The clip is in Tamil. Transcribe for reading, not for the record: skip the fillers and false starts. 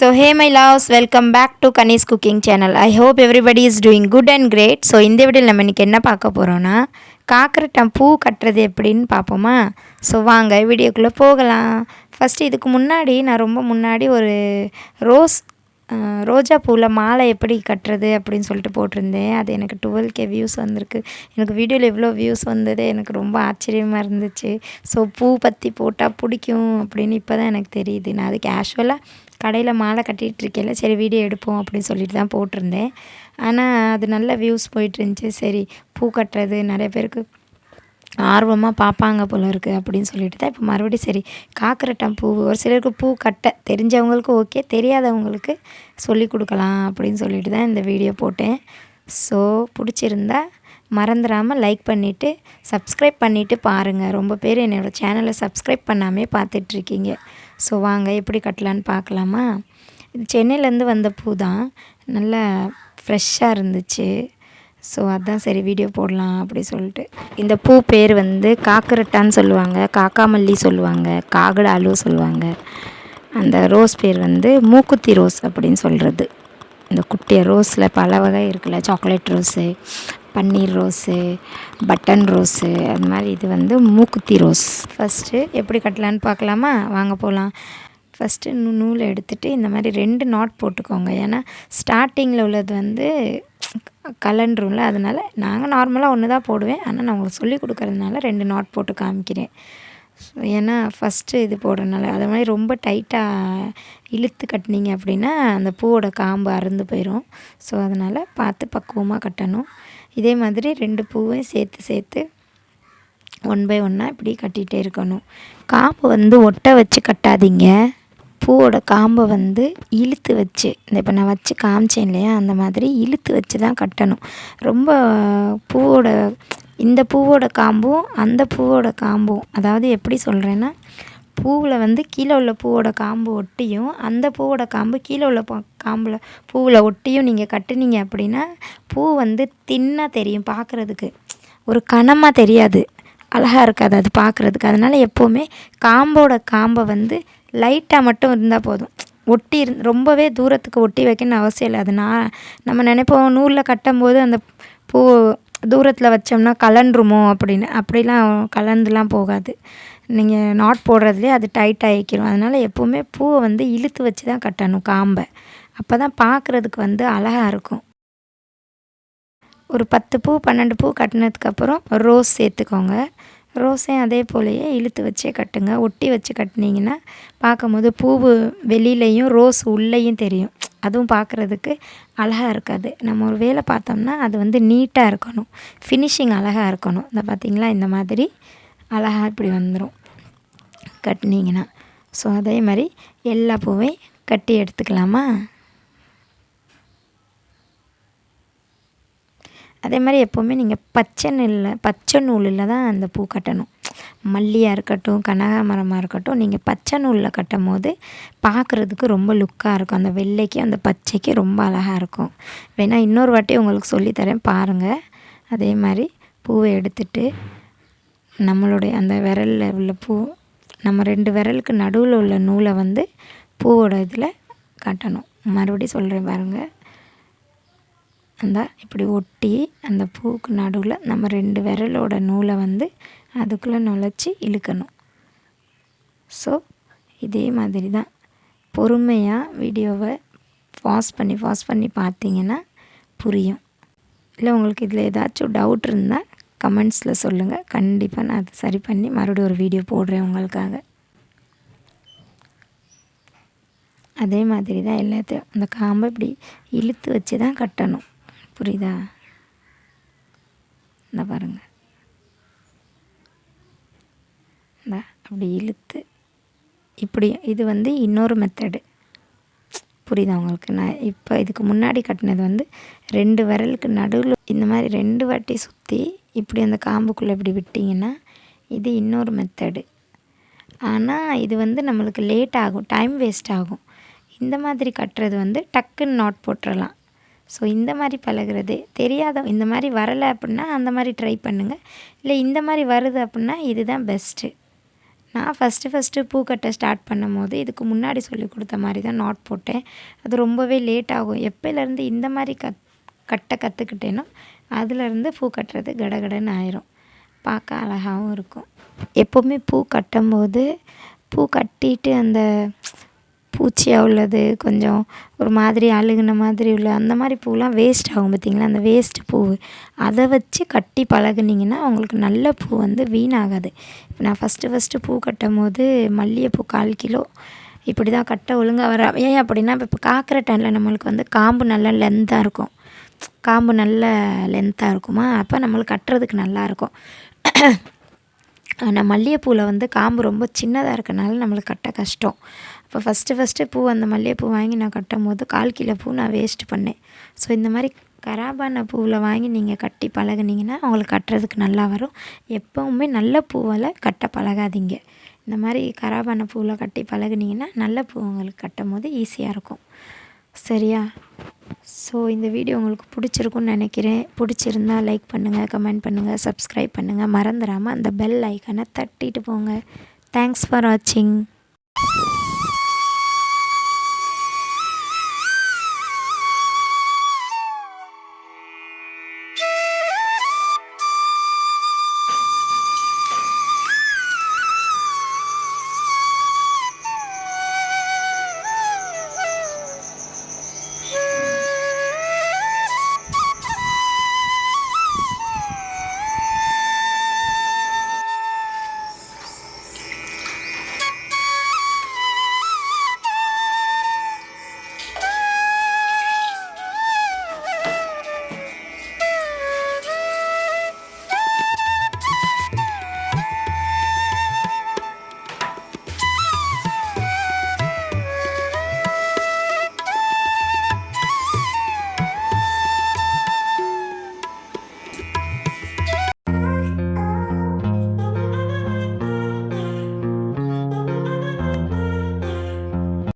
So hey my loves, welcome back to Kanni's cooking channel. I hope everybody is doing good and great. So இந்த வீடியோவில் நம்ம இன்றைக்கி என்ன பார்க்க போகிறோன்னா காக்கரட்டான் பூ கட்டுறது எப்படின்னு பார்ப்போமா. ஸோ வாங்க வீடியோக்குள்ளே போகலாம். ஃபஸ்ட்டு இதுக்கு முன்னாடி நான் ரொம்ப முன்னாடி ஒரு ரோஜா பூவில் மாலை எப்படி கட்டுறது அப்படின்னு சொல்லிட்டு போட்டிருந்தேன். அது எனக்கு 12K வியூஸ் வந்திருக்கு. எனக்கு வீடியோவில் எவ்வளோ வியூஸ் வந்ததே எனக்கு ரொம்ப ஆச்சரியமாக இருந்துச்சு. ஸோ பூ பற்றி போட்டால் பிடிக்கும் அப்படின்னு இப்போ தான் எனக்கு தெரியுது. நான் அது கேஷுவலாக கடையில் மாலை கட்டிகிட்டு இருக்கேன்ல, சரி வீடியோ எடுப்போம் அப்படின்னு சொல்லிட்டு தான் போட்டிருந்தேன். ஆனால் அது நல்ல வியூஸ் போயிட்டுருந்துச்சி. சரி பூ கட்டுறது நிறைய பேருக்கு ஆர்வமாக பார்ப்பாங்க போல இருக்குது அப்படின்னு சொல்லிட்டு தான் இப்போ மறுபடியும் சரி காக்கரட்டான் பூ ஒரு சிலருக்கு பூ கட்ட தெரிஞ்சவங்களுக்கு ஓகே, தெரியாதவங்களுக்கு சொல்லி கொடுக்கலாம் அப்படின்னு சொல்லிட்டு தான் இந்த வீடியோ போட்டேன். ஸோ பிடிச்சிருந்தா மறந்துடாமல் லைக் பண்ணிவிட்டு சப்ஸ்கிரைப் பண்ணிவிட்டு பாருங்கள். ரொம்ப பேர் என்னோடய சேனலை சப்ஸ்கிரைப் பண்ணாமே பார்த்துட்ருக்கீங்க. ஸோ வாங்க எப்படி கட்டலான்னு பார்க்கலாமா. இது சென்னையிலேருந்து வந்த பூ தான், நல்லா ஃப்ரெஷ்ஷாக இருந்துச்சு. ஸோ அதான் சரி வீடியோ போடலாம் அப்படி சொல்லிட்டு. இந்த பூ பேர் வந்து காக்கரட்டான்னு சொல்லுவாங்க, காக்காமல்லி சொல்லுவாங்க, காகடாலு சொல்லுவாங்க. அந்த ரோஸ் பேர் வந்து மூக்குத்தி ரோஸ் அப்படின்னு சொல்கிறது. இந்த குட்டிய ரோஸில் பல வகை இருக்குல்ல, சாக்லேட் ரோஸு, பன்னீர் ரோஸு, பட்டன் ரோஸு, அது மாதிரி இது வந்து மூக்குத்தி ரோஸ். ஃபஸ்ட்டு எப்படி கட்டலான்னு பார்க்கலாமா, வாங்க போகலாம். ஃபஸ்ட்டு நூலை எடுத்துகிட்டு இந்த மாதிரி 2 நாட் போட்டுக்கோங்க. ஏன்னா ஸ்டார்டிங்கில் உள்ளது வந்து கலண்டுரும்ல, அதனால் நாங்கள் நார்மலாக ஒன்று தான் போடுவேன். ஆனால் நான் உங்களுக்கு சொல்லி கொடுக்குறதுனால 2 நாட் போட்டு காமிக்கிறேன். ஏன்னா ஃபஸ்ட்டு இது போடுறதுனால அது மாதிரி ரொம்ப டைட்டாக இழுத்து கட்டினீங்க அப்படின்னா அந்த பூவோட காம்பு அறுந்து போயிடும். ஸோ அதனால் பார்த்து பக்குவமாக கட்டணும். இதே மாதிரி 2 பூவையும் சேர்த்து 1 பை 1 இப்படி கட்டிகிட்டே இருக்கணும். காம்பு வந்து ஒட்ட வச்சு கட்டாதீங்க. பூவோட காம்பை வந்து இழுத்து வச்சு, இந்த இப்போ நான் வச்சு காமிச்சேன் இல்லையா, அந்த மாதிரி இழுத்து வச்சு தான் கட்டணும். ரொம்ப இந்த பூவோட காம்பும் அந்த பூவோட காம்பும், அதாவது எப்படி சொல்கிறேன்னா, பூவில் வந்து கீழே உள்ள பூவோட காம்பு ஒட்டியும் அந்த பூவோட காம்பு கீழே உள்ள பூவில் ஒட்டியும் நீங்கள் கட்டுனீங்க அப்படின்னா பூ வந்து தின்னாக தெரியும், பார்க்குறதுக்கு ஒரு கனமாக தெரியாது, அழகாக இருக்காது அது பார்க்குறதுக்கு. அதனால் எப்போவுமே காம்பை வந்து லைட்டாக மட்டும் இருந்தால் போதும். ரொம்பவே தூரத்துக்கு ஒட்டி வைக்கணும்னு அவசியம் இல்லை. அது நம்ம நினைப்போம் நூலில் கட்டும்போது அந்த பூ தூரத்தில் வச்சோம்னா கலண்டுருமோ அப்படின்னு. அப்படிலாம் கலந்துலாம் போகாது. நீங்கள் நாட் போடுறதுலேயே அது டைட் ஆகிக்கிறோம். அதனால் எப்போவுமே பூவை வந்து இழுத்து வச்சு தான் கட்டணும் காம்பை. அப்போ தான் பார்க்குறதுக்கு வந்து அழகாக இருக்கும். ஒரு 10 பூ 12 பூ கட்டினதுக்கப்புறம் ரோஸ் சேர்த்துக்கோங்க. ரோஸையும் அதே போலயே இழுத்து வச்சே கட்டுங்க. ஒட்டி வச்சு கட்டினீங்கன்னா பார்க்கும்போது பூவு வெளியிலையும் ரோஸ் உள்ளேயும் தெரியும். அதுவும் பார்க்குறதுக்கு அழகாக இருக்காது. நம்ம ஒரு வேலை பார்த்தோம்னா அது வந்து நீட்டாக இருக்கணும், ஃபினிஷிங் அழகாக இருக்கணும். இந்த பார்த்திங்களா, இந்த மாதிரி அழகாக இப்படி வந்துடும் கட்டினீங்கன்னா. ஸோ அதே மாதிரி எல்லா பூவையும் கட்டி எடுத்துக்கலாமா. அதே மாதிரி எப்போவுமே நீங்கள் பச்சை நூலில் தான் அந்த பூ கட்டணும். மல்லியாக இருக்கட்டும், கனகாமரமாக இருக்கட்டும், நீங்கள் பச்சை நூலில் கட்டும் போது பார்க்குறதுக்கு ரொம்ப லுக்காக இருக்கும். அந்த வெள்ளைக்கு அந்த பச்சைக்கு ரொம்ப அழகாக இருக்கும். வேணால் இன்னொரு வாட்டி உங்களுக்கு சொல்லித்தரேன் பாருங்கள். அதே மாதிரி பூவை எடுத்துட்டு நம்மளுடைய அந்த விரலில் உள்ள பூ, நம்ம 2 விரலுக்கு நடுவில் உள்ள நூலை வந்து பூவோட இதில் கட்டணும். மறுபடியும் சொல்கிறேன் பாருங்கள். இப்படி ஒட்டி அந்த பூவுக்கு நடுவில் நம்ம 2 விரலோட நூலை வந்து அதுக்குள்ளே நுழைச்சி இழுக்கணும். ஸோ இதே மாதிரி தான் பொறுமையாக வீடியோவை பாஸ் பண்ணி பார்த்தீங்கன்னா புரியும். இல்லை உங்களுக்கு இதில் ஏதாச்சும் டவுட் இருந்தால் கமெண்ட்ஸில் சொல்லுங்கள். கண்டிப்பாக நான் அதை சரி பண்ணி மறுபடியும் ஒரு வீடியோ போடுறேன் உங்களுக்காக. அதே மாதிரி தான் எல்லாத்தையும் அந்த காம்பை இப்படி இழுத்து வச்சு தான் கட்டணும். புரியுதா? இந்த பாருங்கள், அப்படி இழுத்து இப்படி. இது வந்து இன்னொரு மெத்தடு. புரியுதா உங்களுக்கு? நான் இப்போ இதுக்கு முன்னாடி கட்டினது வந்து 2 விரலுக்கு நடுவில் இந்த மாதிரி 2 வாட்டி சுற்றி இப்படி அந்த காம்புக்குள்ளே இப்படி விட்டிங்கன்னா இது இன்னொரு மெத்தடு. ஆனால் இது வந்து நம்மளுக்கு லேட் ஆகும், டைம் வேஸ்ட் ஆகும். இந்த மாதிரி கட்டுறது வந்து டக்குன்னு நாட் போட்டுடலாம். ஸோ இந்த மாதிரி பழகிறது இந்த மாதிரி வரலை அப்படின்னா அந்த மாதிரி ட்ரை பண்ணுங்கள். இல்லை இந்த மாதிரி வருது அப்படின்னா இதுதான் பெஸ்ட்டு. நான் ஃபஸ்ட்டு பூ கட்ட ஸ்டார்ட் பண்ணும்போது இதுக்கு முன்னாடி சொல்லி கொடுத்த மாதிரி தான் நாட் போட்டேன். அது ரொம்பவே லேட் ஆகும். எப்போலேருந்து இந்த மாதிரி கட்ட கற்றுக்கிட்டேனோ அதுலேருந்து பூ கட்டுறது கடகடன்னு ஆயிரும். பார்க்க அழகாகவும் இருக்கும். எப்போவுமே பூ கட்டும்போது பூ கட்டிட்டு அந்த பூச்சியாக உள்ளது கொஞ்சம் ஒரு மாதிரி அழுகுன மாதிரி உள்ள அந்த மாதிரி பூவெலாம் வேஸ்ட் ஆகும் பார்த்திங்களா, அந்த வேஸ்ட்டு பூ அதை வச்சு கட்டி பழகுனிங்கன்னா உங்களுக்கு நல்ல பூ வந்து வீணாகாது. இப்போ நான் ஃபஸ்ட்டு பூ கட்டும் போது மல்லிகைப்பூ 1/4 கிலோ இப்படி தான் கட்ட ஒழுங்காக வர. ஏன் அப்படின்னா இப்போ காக்கரட்டானில் நம்மளுக்கு வந்து காம்பு நல்லா லென்த்தாக இருக்கும். காம்பு நல்ல லென்த்தாக இருக்குமா, அப்போ நம்மளுக்கு கட்டுறதுக்கு நல்லாயிருக்கும். ஆனால் மல்லிகைப்பூவில் வந்து காம்பு ரொம்ப சின்னதாக இருக்கனால நம்மளுக்கு கட்ட கஷ்டம். அப்போ ஃபஸ்ட்டு பூ அந்த மல்லிகைப்பூ வாங்கி நான் கட்டும் போது 1/4 கிலோ பூ நான் வேஸ்ட் பண்ணேன். ஸோ இந்த மாதிரி கராபான பூவில் வாங்கி நீங்கள் கட்டி பழகுனீங்கன்னா உங்களுக்கு கட்டுறதுக்கு நல்லா வரும். எப்போவுமே நல்ல பூவில் கட்ட பழகாதீங்க. இந்த மாதிரி கராபான பூவில் கட்டி பழகுனீங்கன்னா நல்ல பூ உங்களுக்கு கட்டும் போது ஈஸியாக இருக்கும். சரியா? ஸோ இந்த வீடியோ உங்களுக்கு பிடிச்சிருக்குன்னு நினைக்கிறேன். பிடிச்சிருந்தா லைக் பண்ணுங்கள், கமெண்ட் பண்ணுங்கள், சப்ஸ்கிரைப் பண்ணுங்கள். மறந்துடாமல் அந்த பெல் ஐக்கனை தட்டிட்டு போங்க. தேங்க்ஸ் ஃபார் வாட்சிங்.